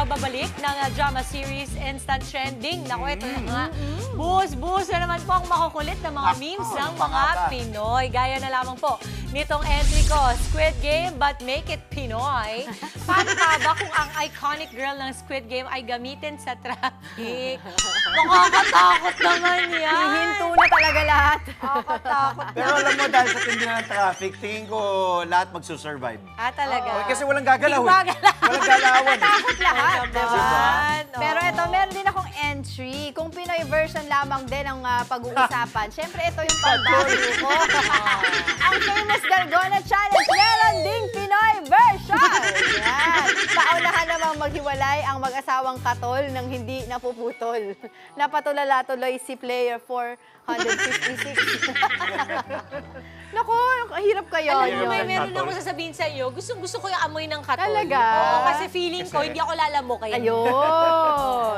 pagbabalik ng drama series Instant Trending. Naku, ito na nga. Buhos-buhos na naman po ang makukulit na mga memes ng mga Pinoy. Gaya na lamang po nitong entry ko, Squid Game but make it Pinoy. Paano nga ba kung ang iconic girl ng Squid Game ay gamitin sa traffic? Nakakatakot naman yan. Hihinto na talaga lahat. Nakakatakot Pero alam mo, dahil sa tindi ng traffic, tingin ko lahat magsusurvive. talaga. Kasi walang gagalaw. Hindi gagalaw. Walang galawan. Takot lahat. Naman, Pero oo. ito, meron din akong entry. Kung Pinoy version lamang din ang pag-uusapan. Siyempre, ito yung pagbago ko. Ang famous Dalgona Challenge, meron ding Pinoy version. Yan. Paunahan namang maghiwalay ang mag-asawang katol nang hindi napuputol. Napatulala tuloy si player 456. Naku, hirap kayo. Alam mo, Ayun. meron ako sasabihin sa iyo. Gusto ko yung amoy ng katol. Talaga? Oo, kasi feeling ko, hindi ako lalamukin. Ayun.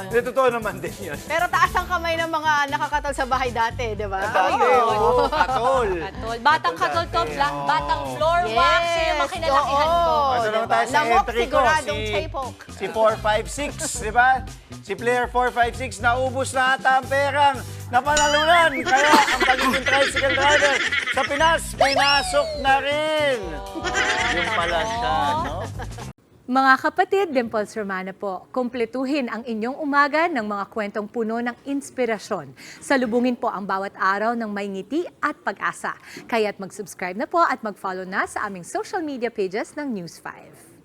Hindi, totoo naman din yun. Pero taas ang kamay ng mga nakakatol sa bahay dati, di ba? Oo, katol. Katol. Batang katol to, Oo. batang floor wax. Yung mga kinalakihan ko. Ano naman tayo sa Lamok, entry ko? siguradong chapok. Si 456, di ba? Si player 456, naubos na ata ang perang napanalunan. Kaya ang pagiging tricycle driver sa Pinas, pinasok na rin. Yung pala siya, no? Mga kapatid, Dimples Romana po, kumpletuhin ang inyong umaga ng mga kwentong puno ng inspirasyon. Salubungin po ang bawat araw ng may ngiti at pag-asa. Kaya't mag-subscribe na po at mag-follow na sa aming social media pages ng News 5.